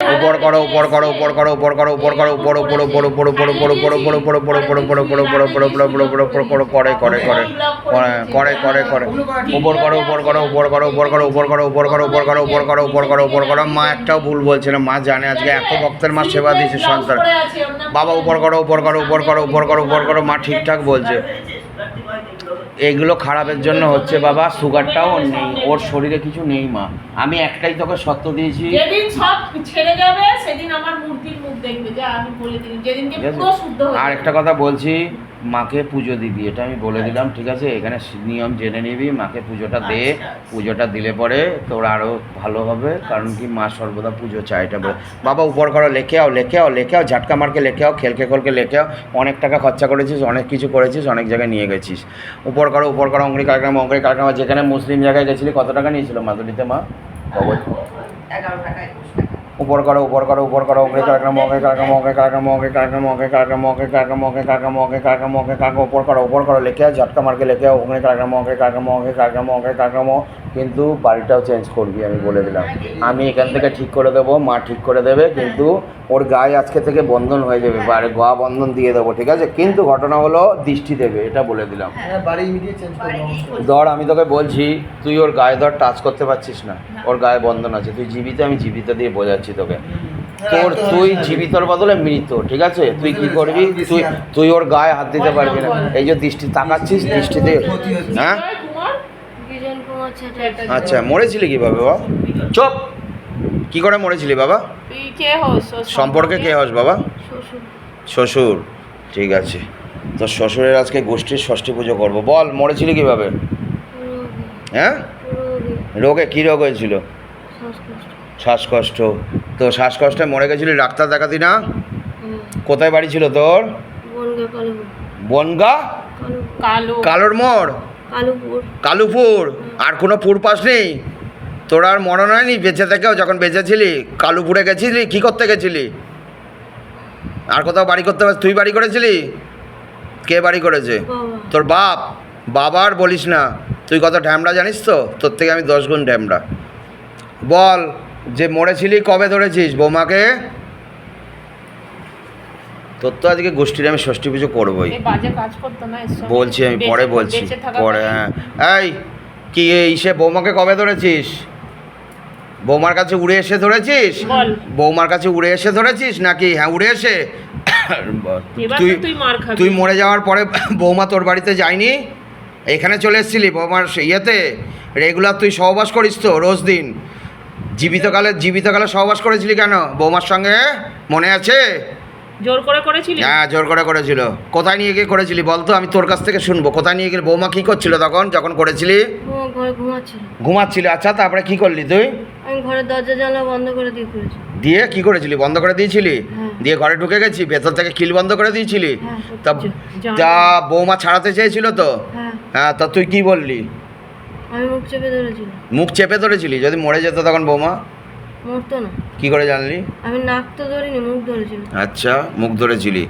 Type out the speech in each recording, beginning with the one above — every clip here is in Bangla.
উপর করো উপর করো উপর করো উপর করো উপর করো উপর উপর উপর উপর উপর উপর উপর উপর উপর উপর উপর উপর উপর উপর উপর উপর উপর উপর উপর করে করে করে করে করে করে উপর করো উপর করো উপর করো উপর করো উপর করো উপর করো উপর করো উপর করো উপর করো উপর করো। মা একটাও ভুল বলছে না, মা জানে আজকে এত ভক্তের মা সেবা দিয়েছে সন্তান। বাবা উপর করো উপর করো উপর করো উপর করো উপর করো। মা ঠিকঠাক বলছে। এইগুলো খারাপের জন্য হচ্ছে বাবা, সুগারটাও নেই ওর শরীরে, কিছু নেই মা। আমি একটাই তোকে সত্য দিয়েছি, যেদিন সব ছেড়ে যাবে সেদিন আমার মূর্তির মুখ দেখবে, যা আমি বলে দিই। যেদিনকে পুরো শুদ্ধ হবে। আর একটা কথা বলছি, মাকে পুজো দিবি, এটা আমি বলে দিলাম, ঠিক আছে? এখানে নিয়ম জেনে নিবি, মাকে পুজোটা দে। পুজোটা দিলে পরে তোর আরও ভালো হবে, কারণ কি মা সর্বদা পুজো চায়, এটা বলে। বাবা উপর করো, লেখে আও লেখে আও লেখে আও, ঝাটকা মারকে লেখে আও, খেলকে খোলকে লেখে আও। অনেক টাকা খরচা করেছিস, অনেক কিছু করেছিস, অনেক জায়গায় নিয়ে গেছিস। উপর করো উপর করো, অঙ্গরি কারখানা অঙ্গরি কারখানা। যেখানে মুসলিম জায়গায় গেছিলি কত টাকা নিয়েছিল মাদুরিতে মা? 11 টাকা 21 টাকা। উপর করো উপর করো উপর করো, অঙ্গরি কারখানা অঙ্গরি কারখানা অঙ্গরি কারখানা অঙ্গরি কারখানা অঙ্গরি কারখানা অঙ্গরি কারখানা অঙ্গরি কারখানা অঙ্গরি কারখানা অঙ্গরি কারখানা। উপর করো লেখে আও, ঝটকা মারকে লেখে আও, অঙ্গরি কারখানা অঙ্গরি কারখানা অঙ্গরি কারখানা অঙ্গরি কারখানা। কিন্তু বাড়িটাও চেঞ্জ করবি, আমি বলে দিলাম। আমি এখান থেকে ঠিক করে দেবো, মা ঠিক করে দেবে, কিন্তু ওর গায়ে আজকে থেকে বন্ধন হয়ে যাবে, গা বন্ধন দিয়ে দেবো, ঠিক আছে? কিন্তু ঘটনা হলো দৃষ্টি দেবে, এটা বলে দিলাম। বাড়ি ইমিডিয়েট চেঞ্জ করবো। ধর আমি তোকে বলছি, তুই ওর গায়ে ধর টাচ করতে পারছিস না, ওর গায়ে বন্ধন আছে। তুই জীবিত, আমি জীবিত দিয়ে বোঝাচ্ছি তোকে। তোর তুই জীবিতর বদলে মৃত, ঠিক আছে? তুই কি করবি, তুই ওর গায়ে হাত দিতে পারবি না। এই যে দৃষ্টি তাকাচ্ছিস, দৃষ্টিতে, হ্যাঁ? আচ্ছা, মরেছিলি কিভাবে বাবা? চুপ। কি করে মরেছিলি বাবা? তুই কে হস? সম্পর্কে কে হস বাবা? শ্বশুর। ঠিক আছে, তো শ্বশুরের আজকে গোষ্ঠীর ষষ্ঠী পুজো করবো। বল, মরেছিলি কিভাবে? হ্যাঁ, রোগে? কী রোগ হয়েছিল? শ্বাসকষ্ট। তো শ্বাসকষ্টে মরে গেছিলি, ডাক্তার দেখাতি না? কোথায় বাড়ি ছিল তোর? বনগা কালোর মোড়, কালুপুর। আর কোনো পুর পাস নেই তোর? আর মনে হয়নি বেঁচে থেকেও, যখন বেঁচে ছিলি কালুপুরে গেছিলি? কী করতে গেছিলি? আর কোথাও বাড়ি করতে পারছিস? তুই বাড়ি করেছিলি? কে বাড়ি করেছে? তোর বাপ। বাবার বলিস না, তুই কত ঢ্যামড়া জানিস তো? তোর থেকে আমি 10 গুণ ঢ্যামড়া। বল, যে মরেছিলি কবে ধরেছিস বৌমাকে? তোর তো আজকে গোষ্ঠীর আমি ষষ্ঠী পুজো করবোই। বলছি আমি, পরে বলছি, পরে। হ্যাঁ, এই কি সে বৌমাকে কবে ধরেছিস? বৌমার কাছে উড়ে এসে ধরেছিস? বৌমার কাছে উড়ে এসে ধরেছিস নাকি? হ্যাঁ, উড়ে এসে। তুই মরে যাওয়ার পরে বৌমা তোর বাড়িতে যায়নি? এখানে চলে এসেছিলি বৌমার ইয়েতে? রেগুলার তুই সহবাস করিস তো রোজ দিন? জীবিতকালে সহবাস করেছিলি কেন বৌমার সঙ্গে? মনে আছে? জোর করে করেছিলি? হ্যাঁ, জোর করে করেছিল। কোথায় নিয়ে গিয়ে করেছিলি বল তো? আমি তোর কাছ থেকে শুনবো। কোথায় নিয়ে গেলে? বৌমা কী করছিল তখন, যখন করেছিলি? ঘুমাচ্ছিল। আচ্ছা, তারপরে কি করলি তুই? আমি ঘরের দরজা জানলা বন্ধ করে দিয়ে করেছি। দিয়ে কি করেছিলি? বন্ধ করে দিয়েছিলি? দিয়ে ঘরে ঢুকে গেছি, ভেতর থেকে খিল বন্ধ করে দিয়েছিলি? তা বৌমা ছাড়াতে চেয়েছিল তো? হ্যাঁ, তা তুই কি বললি? আমি মুখ চেপে ধরেছিলাম। মুখ চেপে ধরেছিলি? যদি মরে যেত তখন বৌমা? মরতো না। কি করে জানলি? আমি নাক তো ধরিনি, মুখ ধরেছিলাম। আচ্ছা, মুখ ধরেছিলি।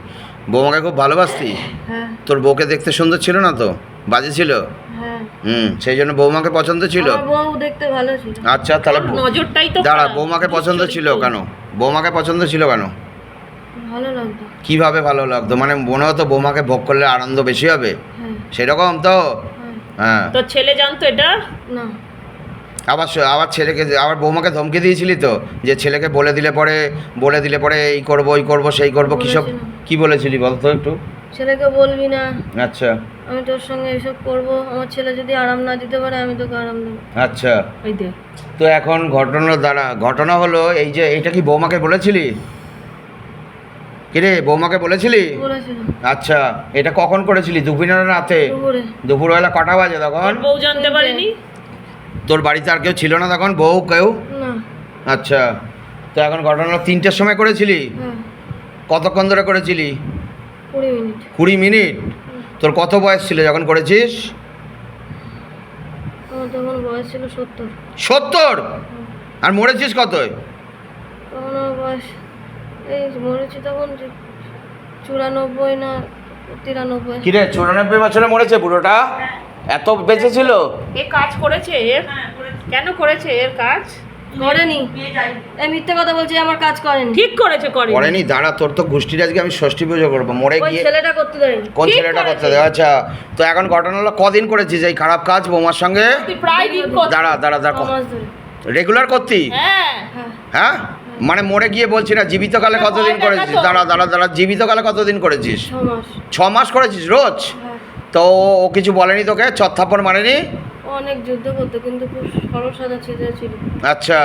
বৌমাকে খুব ভালোবাসতি? হ্যাঁ। তোর বউকে দেখতে সুন্দর ছিল না তো? বাজে ছিল? হ্যাঁ। সেই জন্য বৌমাকে পছন্দ ছিল? আমার বউ দেখতে ভালো ছিল। আচ্ছা, তাহলে নজরটাই তো দাঁড়া, বৌমাকে পছন্দ ছিল কেন? বৌমাকে পছন্দ ছিল কেন? ভালো লাগতো। কিভাবে ভালো লাগতো? মানে মনে হতো বৌমাকে ভোগ করলে আনন্দ বেশি হবে, সেরকম তো? হ্যাঁ। তো ছেলে জানতো এটা? না। আবার ছেলেকে, আবার বৌমাকে ধমকি দিয়েছিলি তো, যে ছেলেকে বলে দিলে পরে এই করব ওই করব সেই করব, কী সব কী বলেছিলি বল তো একটু? ছেলেকে বলবি না। আচ্ছা। আমি তোর সঙ্গে এসব করব, আমার ছেলে যদি আরাম না দিতে পারে আমি তোকে আরাম দেবো। আচ্ছা, তো এখন ঘটনা হলো এই যে, এইটা কি বৌমাকে বলেছিলি? কিরে, বৌমাকে বলেছিলি? আচ্ছা, এটা কখন করেছিলি? দুপুরে না রাতে? দুপুরবেলা। কটা বাজে তখন? বউ জানতে পারেনি? তোর বাড়িতে আর কেউ ছিল না তখন? বউ কেউ? না। আচ্ছা, তো এখন ঘটনা 3টের সময় করেছিলি? কতক্ষণ ধরে করেছিলি? 20 মিনিট। 20 মিনিট? তোর কত বয়স ছিল যখন করেছিস? আমার তখন বয়স ছিল 70। 70? আর মরেছিস কত? তখন আমার বয়স, এই মরেছি তখন 94 না 93। কিরে, 94 বছরে মরেছে বুড়োটা? এত বেঁচে ছিল? এ কাজ করেছে? কেন করেছে এর কাজ? করেনি। নিয়ে যাই। এই মিথ্যে কথা বলছি, আমার কাজ করেনি। ঠিক করেছে করে করেনি? দাঁড়া, তোর তো গোষ্ঠীর আজকে আমি ষষ্ঠী পুজো করবো মরে ওই গিয়ে। ছেলেটা করতে দেয়নি। কোন ঠিক ছেলেটা করতে করেছে। দেয়? আচ্ছা, তো এখন ঘটনা হলো কদিন করেছিস এই খারাপ কাজ বৌমার সঙ্গে? তুই প্রায় দিন করছিস। দাঁড়া দাঁড়া 6 দাঁড়া, মাস ধরে। রেগুলার করতি? হ্যাঁ হ্যাঁ, হ্যাঁ, মানে মরে গিয়ে বলছি না, জীবিতকালে কতদিন ভয় করেছিস? দেখাতো। দাঁড়া দাঁড়া দাঁড়া, জীবিতকালে কতদিন করেছিস? 6 মাস। 6 মাস করেছিস রোজ? হ্যাঁ, তো ও কিছু বলেনি তোকে? চত্থাপ্পড় মারেনি? ও অনেক যুদ্ধ করতো কিন্তু খুব সরল সাদা ছেলে ছিল। আচ্ছা,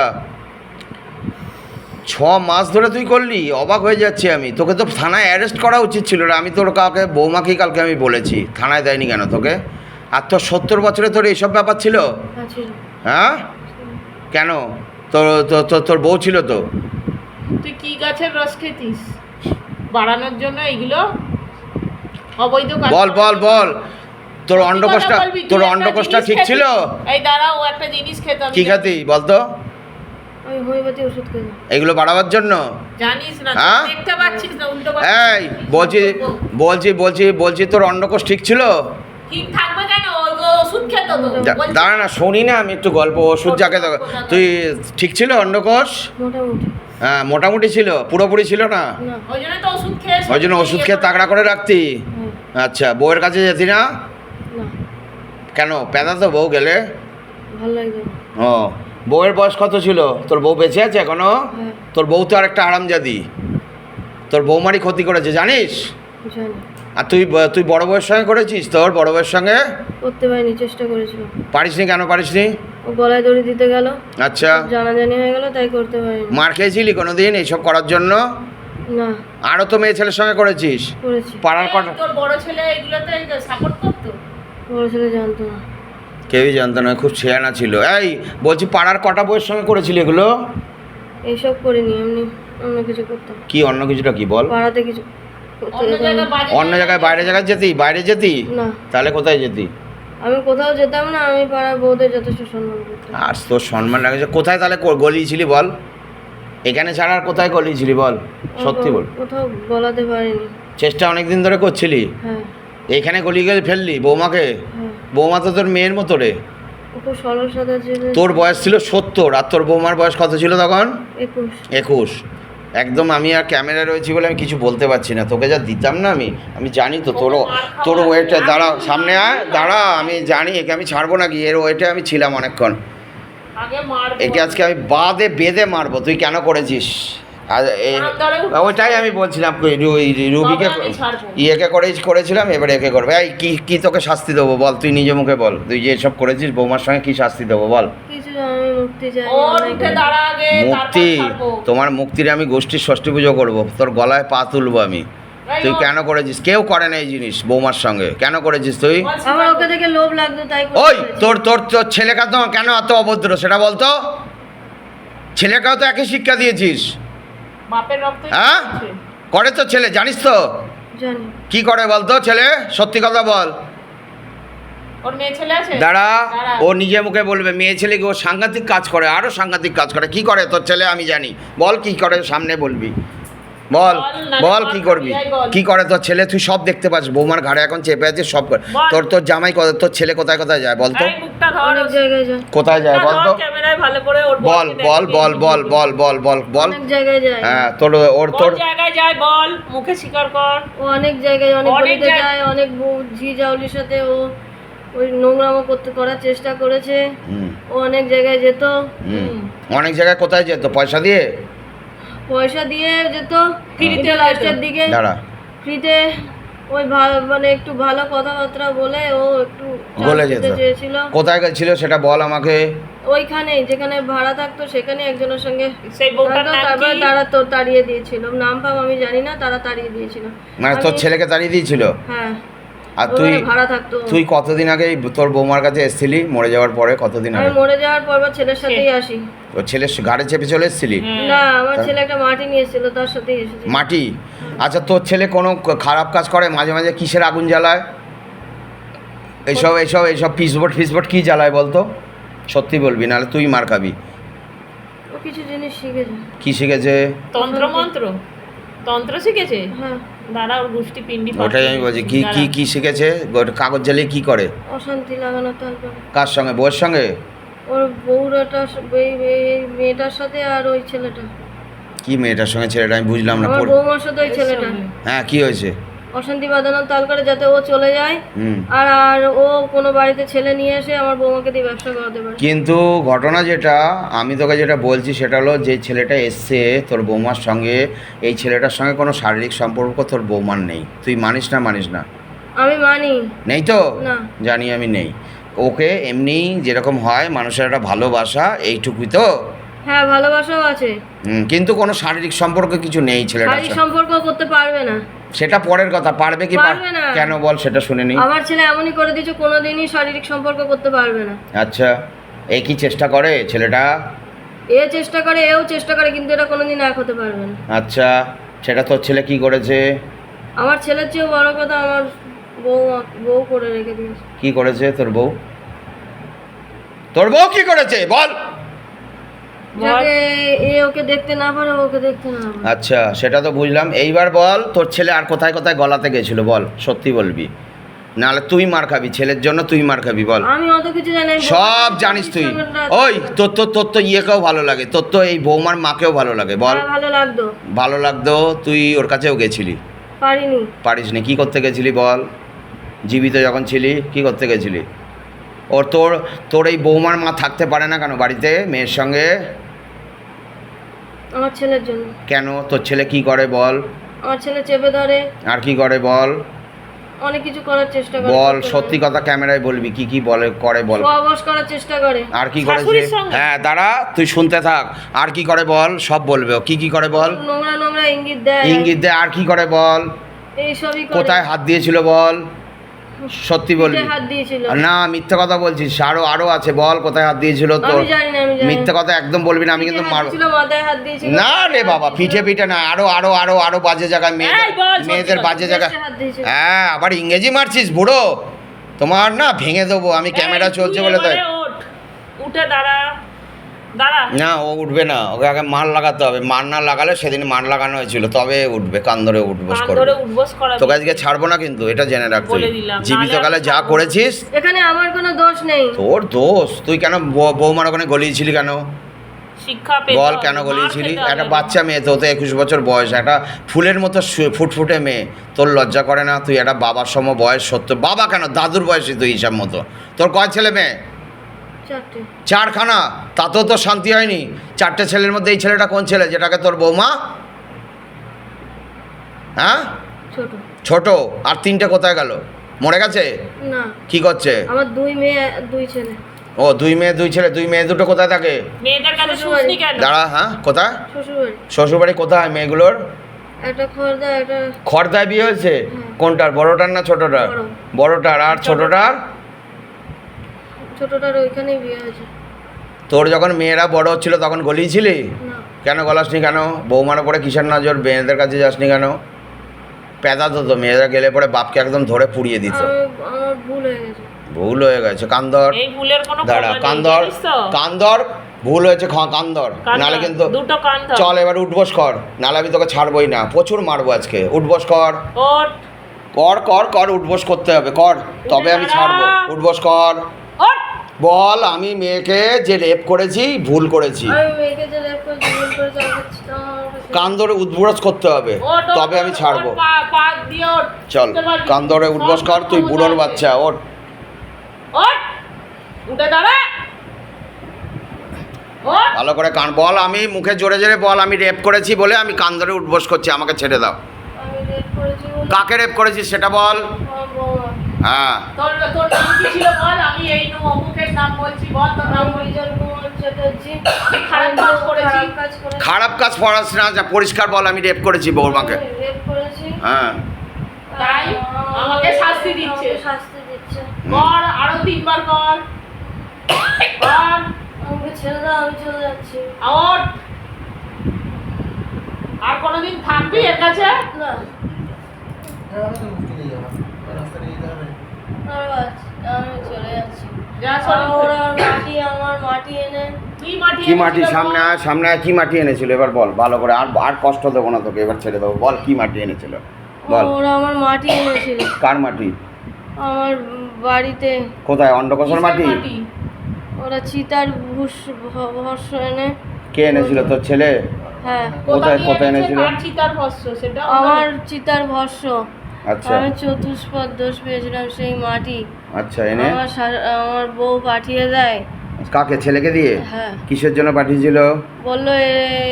6 মাস ধরে তুই করলি? অবাক হয়ে যাচ্ছি আমি। তোকে তো থানায় অ্যারেস্ট করা উচিত ছিল রে। আমি তোর কাউকে বৌমাকেই কালকে আমি বলেছি, থানায় দেয়নি কেন তোকে? আর তোর 70 বছরে তোর এইসব ব্যাপার ছিল? হ্যাঁ ছিল। হ্যাঁ, কেন? তোর তোর বউ ছিল তো? তুই কি গাছের রস খেতিস বাড়ানোর জন্য এইগুলো অবৈধ কাজ বল করার বল জন্য? বল, তোর সত্যি অন্ডকোষটা, কথা বলবি, তুই তোর একটা অন্ডকোষটা জিনিস ঠিক খেতি। ছিল? এই দাঁড়াও, একটা জিনিস খেতাম কি খাতি বলতো? আমি হোমিওপ্যাথি ওষুধ খেলাম। এগুলো বাড়াবার জন্য? জানিস না, হ্যাঁ? তুই দেখতে পাচ্ছিস না, উল্টো এই বলছি বলছি বলছি বলছি তোর অন্ডকোষ ঠিক ছিল? ঠিক থাকবে কেন? ওই তো ওষুধ খেত তো বলছি। দাঁড়া না, শুনি না আমি একটু গল্প। ওষুধ যাকে তুই ঠিক ছিল অন্ডকোষ? মোটামুটি। হ্যাঁ, মোটামুটি ছিল, পুরোপুরি ছিল না? না। ওই জন্য তো ওষুধ খেয়ে ওই জন্য ওষুধ খেয়ে তাগড়া করে রাখতি? হ্যাঁ, আচ্ছা, বউয়ের কাছে যেতি না না, কেন? পেদা তো বউ গেলে। ভালো লাগবে না। ও, বউয়ের বয়স কত ছিল? তোর বউ বেঁচে আছে এখনো? হ্যাঁ, তোর বউ তো আর একটা আরামজাদি, তোর বৌমারই ক্ষতি করেছে জানিস? জানি। আর তুই তুই বড় বউয়ের সঙ্গে করেছিস? তোর বড় বউয়ের সঙ্গে করতে পারিনি, চেষ্টা করেছিলাম। পারিসনি? কেন পারিসনি? ও গলায় দড়ি দিতে গেল, আচ্ছা, জানাজানি হয়ে গেল, তাই করতে পারিনি। মার খেয়েছিলি কোনোদিন এইসব করার জন্য? না, আরও তো মেয়ে ছেলের সঙ্গে করেছিস। করেছি। পাড়ার কটা? তোর বড় ছেলে এগুলোতে সাপোর্ট করতো? বড় ছেলে জানতো না। কেউই জানতো না, খুব ছেয়ানা ছিল। এই বলছি, পাড়ার কটা বউয়ের সঙ্গে করেছিলি এগুলো? এইসব করিনি, এমনি অন্য কিছু করতাম। কি অন্য কিছুটা কি বল? পাড়াতে কিছু করতে অন্য যেতাম না। জায়গায় বাজে অন্য জায়গায় বাইরে জায়গায় যেতি? বাইরে যেতি? না, তাহলে কোথায় যেতি? আমি কোথাও যেতাম না, আমি পাড়ার বউদের যথেষ্ট সম্মান করতাম। আর তোর সম্মান লাগছে কোথায়? তাহলে গলিয়েছিলি বল? এখানে ছাড়া আর কোথায় গলিয়েছিলি বল? সত্যি বল। কোথাও বলাতে পারিনি। চেষ্টা অনেক দিন ধরে করছিলি? হ্যাঁ, এখানে গলিয়ে গেলে ফেললি বৌমাকে? হ্যাঁ, বৌমা তো তোর মেয়ের মতো রে। ও খুব সরল সাদা ছিল। তোর বয়স ছিল 70 আর তোর বৌমার বয়স কত ছিল তখন? 21। 21। একদম আমি আর ক্যামেরায় রয়েছি বলে আমি কিছু বলতে পারছি না। তোকে যা দিতাম না আমি জানি তো তোর ওয়েটে। দাঁড়া, সামনে আয়, দাঁড়া, আমি জানি একে আমি ছাড়বো নাকি। এর ওয়েটে আমি ছিলাম অনেকক্ষণ। আগে মারবো। একে আজকে আমি বেঁধে মারবো। তুই কেন করেছিস? আর ওইটাই আমি বলছিলাম, রুবিকে তবে আমি ছাড়বো। ইয়েকে করেছিলাম, এবার একে করবে। এই কি তোকে শাস্তি দেবো বল? তুই নিজে মুখে বল, তুই যে এসব করেছিস বৌমার সঙ্গে কি শাস্তি দেবো বল? কিছু আমি মুক্তি চাই। ওর উঠে দাঁড়া আগে, মুক্তি? তারপর ছাড়বো। তোমার মুক্তির আমি গোষ্ঠীর ষষ্ঠী পুজো করবো, তোর গলায় পা তুলবো আমি। তুই কেন করেছিস? কেউ করে না এই জিনিস বৌমার সঙ্গে। কেন করেছিস তুই? আমার ওকে দেখে লোভ লাগতো, তাই করতে ওই পেরেছি। তোর ছেলেকে তো কেন এত অভদ্র সেটা বলতো? ছেলেকেও তো একই শিক্ষা দিয়েছিস। বাপের রক্ত হ্যাঁ? করে তো ছেলে, জানিস তো? জানি। কি করে বলতো ছেলে? সত্যি কথা বল। ওর মেয়ে ছেলে আছে? দাঁড়া, দাঁড়া। ও নিজে মুখে বলবে। মেয়ে ছেলে কি ও সাংঘাতিক কাজ করে, আরও সাংঘাতিক কাজ করে। কি করে তোর ছেলে আমি জানি। বল কি করে, সামনে বলবি। বল বল কি করবি? কি করে তোর ছেলে? তুই সব দেখতে পাস। বৌমার ঘাড়ে এখন চেপে আছে সব। তোর জামাই তোর ছেলে কোথায় কোথায় যায় বল তো? এই মুখটা ধর, অনেক জায়গায় যায়। কোথায় যায় বল তো? ক্যামেরায় ভালো করে ওর বল বল বল বল বল বল বল বল। অনেক জায়গায় যায়। হ্যাঁ, তোর তোর জায়গায় যায় বল, মুখে স্বীকার কর। ও অনেক জায়গায়, অনেক অনেক গলিতে জায়গায়- যায়, অনেক ঝি জাউলির সাথে ও ওই নোংরামো করার চেষ্টা করেছে। হুম, ও অনেক জায়গায় যেত, হুম। অনেক জায়গায় কোথায় যেত? পয়সা দিয়ে? পয়সা দিয়ে যেত। ফ্রিতে ফ্রিতে লাস্টের দিকে দাঁড়া, ফ্রিতে ওই মানে একটু ভালো কথাবার্তা বলে ও একটু চান্স বলে দিতে যেত। চেয়েছিল। কোথায় গেছিল সেটা বল আমাকে। ওইখানেই যেখানে ভাড়া থাকতো সেখানে একজনের সঙ্গে সেই বউটার থাকতো, নাম তারপরে কি? তারা তো তাড়িয়ে দিয়েছিল। নাম ফাম আমি জানি না, তারা তাড়িয়ে দিয়েছিল। মানে তোর আমি- ছেলেকে তাড়িয়ে দিয়েছিল? হ্যাঁ, আর তুই ওখানে ভাড়া থাকতো। তুই কতদিন আগে তোর বৌমার কাছে এসেছিলি মরে যাওয়ার পরে? কতদিন আমি আগে? মরে যাওয়ার পর বা ছেলের সাথেই আসি। তোর ছেলের ঘাড়ে চেপে চলে এসেছিলি? না, আমার ছেলে একটা মাটি নিয়ে এসেছিল, তার সাথেই এসেছি। মাটি? আচ্ছা, তোর ছেলে কোনো খারাপ কাজ করে মাঝে মাঝে? কিসের আগুন জ্বালায়? এইসব ফিসবোর্ড কি জ্বালায় বলতো? সত্যি বলবি, নাহলে তুই মার খাবি। ও কিছু জিনিস শিখেছে। কি শিখেছে? তন্ত্র মন্ত্র তন্ত্র শিখেছে? হ্যাঁ, দাঁড়া, ওর গোষ্ঠী পিন্ডি ওটাই আমি বলছি। কি শিখেছে? কাগজ জ্বালিয়ে কি করে? অশান্তি লাগানো, তারপরে কার সঙ্গে? বউয়ের সঙ্গে? ওর বউরাটা এই মেয়েটার সাথে আর ওই ছেলেটা, কি মেয়েটার সঙ্গে ছেলেটা আমি বুঝলাম না। আমার বৌমার সাথে ওই ছেলেটা হ্যাঁ কি হয়েছে? অশান্তি বাঁধানোর তাল করে যাতে ও চলে যায়, হুম। আর আর ও কোনো বাড়িতে ছেলে নিয়ে এসে আমার বৌমাকে দিয়ে ব্যবসা করাতে পারে। কিন্তু ঘটনা যেটা আমি তোকে যেটা বলছি সেটা হলো, যে ছেলেটা এসছে তোর বৌমার সঙ্গে, এই ছেলেটার সঙ্গে কোনো শারীরিক সম্পর্ক তোর বৌমার নেই। তুই মানিস না মানিস না? আমি মানি নেই তো? না। জানি আমি নেই। ওকে এমনি যেরকম হয় মানুষের একটা ভালোবাসা, এইটুকুই তো। হ্যাঁ ভালোবাসাও আছে, কিন্তু কোনো শারীরিক সম্পর্ক কিছু নেই ছেলেটার শারীরিক সঙ্গে। সম্পর্ক করতে পারবে না। সেটা পরের কথা, পারবে কি পারবে না। কেন বল সেটা শুনে নি। আমার ছেলে এমনই করে দিয়েছে, কোনোদিনই শারীরিক সম্পর্ক করতে পারবে না। আচ্ছা, এই কি চেষ্টা করে ছেলেটা? এ চেষ্টা করে, এও চেষ্টা করে, কিন্তু এটা কোনোদিন এক হতে পারবে না। আচ্ছা, সেটা তোর ছেলে কি করেছে? আমার ছেলের চেয়েও বড় কথা আমার বউ করে রেখে দিয়েছে। কি করেছে তোর বউ? তোর বউ কি করেছে বল? যাকে এ ওকে দেখতে না পারে, ওকে দেখতে না পারে। আচ্ছা, সেটা তো বুঝলাম। এইবার বল, তোর ছেলে আর কোথায় কোথায় গলাতে গেছিল বল, সত্যি বলবি, নাহলে তুই মার খাবি, ছেলের জন্য তুই মার খাবি, বল। আমি অত কিছু জানি না। সব জানিস তুই। ওই তোর তো ইয়েকেও ভালো লাগে, তোর তো এই বৌমার মাকেও ভালো লাগে, বল। হ্যাঁ, ভালো লাগতো। ভালো লাগতো, তুই ওর কাছেও গেছিলি? পারিনি। পারিসনি? কি করতে গেছিলি বল? জীবিত যখন ছিলি কি করতে গেছিলি? তোর এই বৌমার মা থাকতে পারে না কেন বাড়িতে মেয়ের সঙ্গে? আমার ছেলের জন্য। কেন? তোর ছেলে কি করে বল? আমার ছেলে চেপে ধরে, আর কি করে বল? অনেক কিছু করার চেষ্টা করে। বল, সত্যি কথা ক্যামেরায় বলবি, কি কি বলে করে বল। সহবাস করার চেষ্টা করে। আর কি করেছে? শাশুড়ির সঙ্গে? হ্যাঁ দাঁড়া, তুই শুনতে থাক। আর কি করে বল, সব বলবে ও। কি কি করে বল? নোংরা নোংরা ইঙ্গিত দেয়। ইঙ্গিত দেয়। আর কি করে বল? এইসবই করে। কোথায় হাত দিয়েছিল বল? সত্যি বলবি? পিঠে হাত দিয়েছিল। না, মিথ্যে কথা বলছিস। আরো আছে, বল কোথায় হাত দিয়েছিল তোর? আমি জানি না, আমি জানি না। মিথ্যে কথা একদম বলবি না, আমি কিন্তু পিঠে হাত মারবো। দিয়েছিল, মাথায় হাত দিয়েছিল। না রে বাবা, পিঠে না, আরো বাজে জায়গায়, এই বল, মেয়েদের সত্যি বাজে জায়গায়। পিঠে হাত দিয়েছিল। হ্যাঁ, আবার ইংরেজি মারছিস বুড়ো, তোমার না ভেঙে দেবো আমি, ক্যামেরা চলছে বলে তাই। উঠে দাঁড়া দাঁড়া। না, ও উঠবে না, ওকে আগে মার লাগাতে হবে। মার না লাগালে, সেদিন মার লাগানো হয়েছিল, তবে উঠবে, কান ধরে উঠবোস কান করবে। ধরে উঠবোস করা। তোকে আজকে ছাড়বো না কিন্তু, এটা জেনে রাখ তুই। বলে দিলাম, জীবিতকালে নাহলে আমি যা ছাড়বো। করেছিস। এখানে আমার কোনো দোষ নেই। তোর দোষ? তুই কেন বৌমার ওখানে গলিয়েছিলি কেন শিক্ষা পেতে বল? হবে, কেন মার গলিয়েছিলি? খেতে হবে। একটা বাচ্চা মেয়ে, তো 21 বছর বয়স, একটা ফুলের মতো ফুটফুটে মেয়ে, তোর লজ্জা করে না? তুই একটা বাবার সম বয়স, সত্য বাবা কেন, দাদুর বয়সী তুই হিসাব মতো। তোর কয় ছেলে মেয়ে? 4টে। 4খানা, তাতেও তো শান্তি হয়নি। 4টে ছেলের মধ্যে এই ছেলেটা কোন ছেলে, যেটাকে তোর বৌমা? হ্যাঁ, ছোট। ছোট। আর 3টে কোথায় গেল? মরে গেছে? না, কি করছে? আমার 2 মেয়ে 2 ছেলে। ও, 2 মেয়ে 2 ছেলে। 2 মেয়ে দুটো কোথায় থাকে? মেয়েদের কাছে শ্বশুরবাড়ি। শুননি কেন? দাঁড়া, হ্যাঁ কোথায়? শ্বশুরবাড়ি। শ্বশুরবাড়ি কোথায় মেয়েগুলোর? একটা খর্দা, একটা খড়দায় বিয়ে হয়েছে? কোনটার, বড়টার না ছোটটার? বড়। বড়টার। আর ছোটটার? ছোটটার ওইখানেই বিয়ে হয়েছে। তোর যখন মেয়েরা বড় হচ্ছিল তখন গলিয়েছিলি? না, কেন গলাসনি কেন? বৌমার পরে কিসের নজর, মেয়েদের কাছে যাসনি কেন? পেদা তো মেয়েরা গেলে পরে বাপকে একদম ধরে পুড়িয়ে দিত। আমার ভুল হয়ে গেছে। ভুল হয়ে গেছে, কান্দর। এই ভুলের কোনো দাঁড়া, প্রমাণ নেই, কান্দর জানিস তো? কান্দর। ভুল হয়েছে, কান্দর। কান নালে ধর, কিন্তু দুটো কান ধর। চল এবার উঠবোস কর, নালে আমি তোকে ছাড়বই না, প্রচুর মারবো আজকে। উঠবোস কর, ওঠ কর কর কর, উঠবোস করতে হবে, কর, তবে আমি ছাড়বো। উঠবোস কর, ওঠ। বল আমি মেয়েকে যে রেপ করেছি, ভুল করেছি। আমি মেয়েকে যে রেপ করেছি, ভুল করেছি, আমার কাছে কান ধরে উঠবোস করতে হবে, ওঠ, ওঠ, তবে আমি ওঠ, ছাড়বো। ওঠ, পা দিয়ে ওঠ। চল, উঠতে পারবি? কান ধরে উঠবোস কর, তুই সব বুড়োর ক্ষমতা বাচ্চা, ওঠ। ওঠ, উঠে দাঁড়া। ওঠ। ভালো করে কান বল, আমি মুখে জোরে জোরে বল, আমি রেপ করেছি বলে আমি কান ধরে উঠবোস করছি, আমাকে ছেড়ে দাও। আমি রেপ করেছি বলে কাকে রেপ করেছিস সেটা বল। আমার বৌমা। হ্যাঁ, তোর নাম কি ছিল বল? আমি এই অমুকের নাম বলছি, বল তোর নাম। আমি বিজন কুমার চ্যাটার্জি। খারাপ কাজ করেছি। খারাপ কাজ করেছি। খারাপ কাজ পড়াস না, যা পরিষ্কার বল, আমি রেপ করেছি বৌমাকে। আমি রেপ করেছি। হ্যাঁ, তাই আমাকে শাস্তি দিচ্ছে। আমাকে শাস্তি দিচ্ছে। কর, আরো 3বার কর। কর, আমাকে ছেড়ে দাও, আমি চলে যাচ্ছি। ওঠ। আর কোনোদিন থাকবি এর কাছে? না, আর বাস, আমি চলে যাচ্ছি। যা চলে। ওরা আমার মাটি এনে কি মাটি কি মাটি? এনেছিল সামনে বল? আয়, সামনে আয়, কি মাটি এনেছিল এবার বল ভালো করে। আর আর কষ্ট দেবো না তোকে, এবার ছেড়ে দেবো। বল কি মাটি এনেছিল বল। ওরা আমার মাটি এনেছিল কার মাটি? আমার বাড়িতে। কোথায়? অন্ডকোষের মাটি? মাটি। ওরা চিতার ভস্য এনে কে এনেছিল তোর ছেলে? হ্যাঁ কোথায় কোথায় এনেছে? এনেছিল? কার চিতার ভস্য সেটা আমার চিতার ভস্য আচ্ছা আমি চতুষ্পদ দোষ পেয়েছিলাম সেই মাটি আচ্ছা, এনে আমার বউ পাঠিয়ে দেয়। কাকে? ছেলেকে দিয়ে? হ্যাঁ কিসের জন্য পাঠিয়েছিল? বললো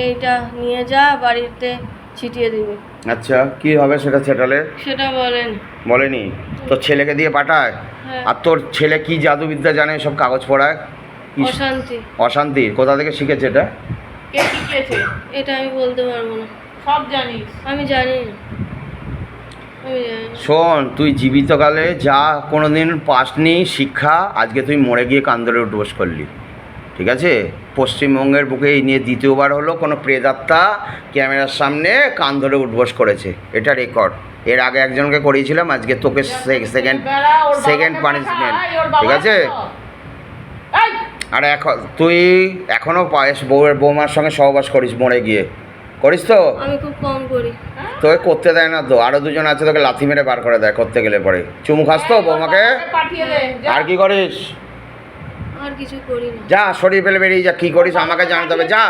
এইটা নিয়ে যা বাড়িতে ছিটিয়ে দিবি। আচ্ছা, কি হবে সেটা ছেটালে? সেটা বলেন। বলেনি? তোর ছেলেকে দিয়ে পাঠায়? হ্যাঁ আর তোর ছেলে কি জাদুবিদ্যা জানে সব কাগজ পড়ায়? ইস, অশান্তি। অশান্তি কোথা থেকে শিখেছে এটা? কে শিখিয়েছে? এটা আমি বলতে পারবো না। সব জানিস? আমি জানি না, আমি জানি না। শোন, তুই জীবিতকালে যা কোনোদিন পাসনি শিক্ষা, আজকে তুই মরে গিয়ে কান ধরে উঠবোস করলি, ঠিক আছে? পশ্চিমবঙ্গের বুকে এই নিয়ে দ্বিতীয়বার হলো কোনো প্রেতাত্মা ক্যামেরার সামনে কান ধরে উঠবোস করেছে, এটা রেকর্ড। এর আগে একজনকে করিয়েছিলাম, আজকে তোকে সেকেন্ড পানিশমেন্ট, ঠিক আছে? আর এখন তুই এখনও পায়েস বৌমার সঙ্গে সহবাস করিস মরে গিয়ে, করিস তো? আমি খুব কম করি। তোকে করতে দেয় না তো, আরও দুজন আছে তোকে লাথি মেরে বার করে দেয় করতে গেলে পরে। চুমু খাস তো বৌমাকে? পাঠিয়ে দে যা। আর কি করিস? আর কিছু করি না। যা, শরীর ফেলে বেরিয়ে যা, কি করিস আমাকে জানতে হবে। যা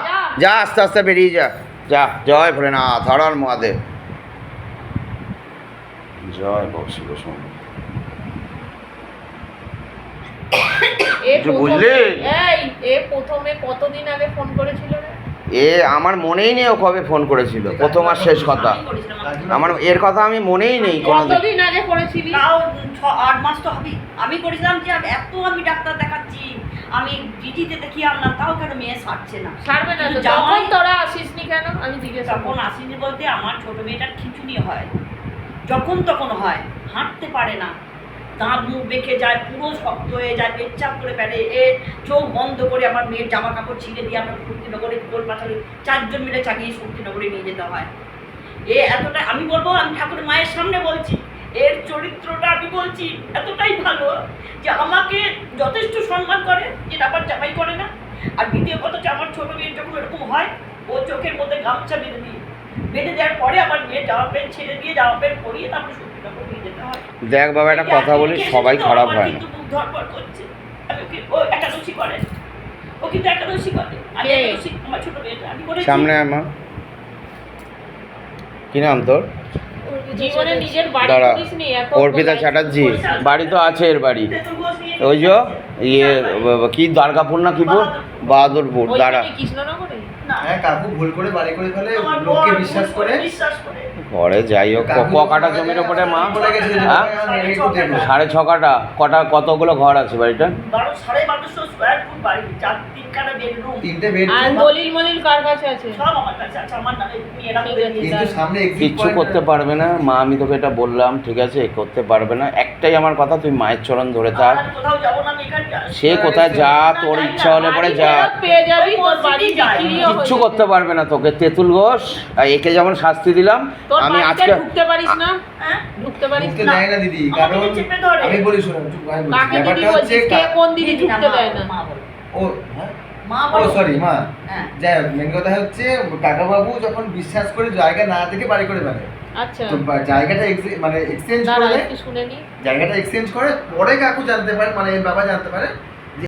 যা, আস্তে আস্তে বেরিয়ে যা, যা। জয় ভোলেনাথ, হর হর মহাদেব, জয় বাবা শিব শম্ভু। এ কিছু বুঝলি? এ প্রথমে কতদিন আগে ফোন করেছিল রে? এ আমার মনেই নেই ও কবে ফোন করেছিল, প্রথম আর শেষ কথা আমার, এর কথা আমি মনেই নেই কোনোদিন। কতদিন আগে করেছিলি? তাও 6-8 মাস তো হবে। আমি করেছিলাম যে আমি ডাক্তার দেখাচ্ছি, আমি ডিজিতে দেখিয়ে আনলাম, তাও কেন মেয়ে সারছে না। ছাড়বে না তো? কিন্তু যখন জামাই- তোরা আসিসনি কেন আমি জিজ্ঞেস তখন আসিনি বলতে আমার ছোট মেয়েটার খিঁচুনি হয়, যখন তখন হয়, হাঁটতে পারে না, দাঁত মুখ বেঁকে যায়, পুরো শক্ত হয়ে যায়, পেচ্ছাপ করে ফেলে। এ চোখ বন্ধ করে আমার মেয়ের জামা কাপড় ছিঁড়ে দিয়ে আমরা শক্তিনগরে গোল পাথরে 4 জন মিলে চাগিয়ে শক্তিনগরে নিয়ে যেতে হয়। এ এতটা, আমি বলবো, আমি ঠাকুরের মায়ের সামনে বলছি, এর চরিত্রটা আমি বলছি এতটাই ভালো যে আমাকে যথেষ্ট সম্মান করে, যেটা আমার জামাই করে না। আর দ্বিতীয় কথা হচ্ছে, আমার ছোট মেয়ের যখন এরকম হয়, ও চোখের মধ্যে গামছা বেঁধে দিই, বেঁধে দেওয়ার পরে আমার মেয়ের জামা প্যান্ট ছেড়ে দিয়ে জামা প্যান্ট পরিয়ে তারপরে শক্তিনগর নিয়ে যেতে হয়। দেখ বাবা, একটা কথা বলি, সবাই খারাপ হয় না। কিন্তু মুখ ধরপড় করছে। আমি ওকে, ও একাদশী করে, ও কিন্তু একাদশী করে। আমি কে? একাদশী, আমার ছোট মেয়েটা আমি করেছি। সামনে আমার কি নাম তোর? জীবনে নিজের বাড়ি দাঁড়া, করিসনি এত অর্পিতা চ্যাটার্জি, বাড়ি তো আছে এর বাড়ি, ওই যে ইয়ে কি দুর্গাপুর না কি পুর, বাহাদুরপুর। দাঁড়া, ওইখানে কৃষ্ণনগরে? না, হ্যাঁ, কাকু ভুল করে বাড়ি করে ফেলে, আমার লোককে বর বিশ্বাস করে। বিশ্বাস করে। ঘরে যাই হোক, ক কাটা জমির ওপরে মা? বলে গেছে যে হ্যাঁ? আমি করতে দেবো। 6.5 কাটা। কতগুলো ঘর আছে বাড়িটা? 12,500 স্কয়ার ফুট বাড়ি, 3খানা বেডরুম, 3টে আর বেডরুম, দলিল মলিল কার কাছে আছে? সব আমার কাছে আছে, আমার নামে মেয়েরা ঠিক করে আছে। নিয়েছে। কিন্তু সামনে exit কিচ্ছু point করতে পারবে না মা, আমি তোকে এটা বললাম, ঠিক আছে? করতে পারবে না, একটাই আমার কথা, তুই মায়ের চরণ ধরে থাক। আর কোথাও যাবো না, আমি এখানে আসি। সে কোথায় যা, তোর ইচ্ছা হলে পরে যা, বাড়ি পেয়ে যাবি, তোর বাড়ি বিক্রিও হয়ে কিচ্ছু যাবে। করতে পারবে না তোকে। তেঁতুল ঘোষ, আর একে যেমন শাস্তি দিলাম, তোর আমি বাড়িতে আজকে ঢুকতে পারিস না? হ্যাঁ? ঢুকতে পারিস ঢুকতে না? দেয় না দিদি, আমাকে কারণ চেপে ধরে। আমি বলি শোনো, চুপ, আমি বলছি। কাকে দিদি ব্যাপারটা হচ্ছে বলছিস? কে কোন দিদি দিদি না, ঢুকতে মা দেয় বলো, না? মা বলো। ও হ্যাঁ? মা ও বলো। সরি মা, হ্যাঁ। যাই হোক, মেন কথা হচ্ছে কাকাবাবু যখন বিশ্বাস করে জায়গা না থেকে বাড়ি করে ফেলে, আচ্ছা তো জায়গাটা মানে এক্সচেঞ্জ দাঁড়া করে, একটু শুনে নি। জায়গাটা এক্সচেঞ্জ করে পরে কাকু জানতে পারে, মানে এর বাবা জানতে পারে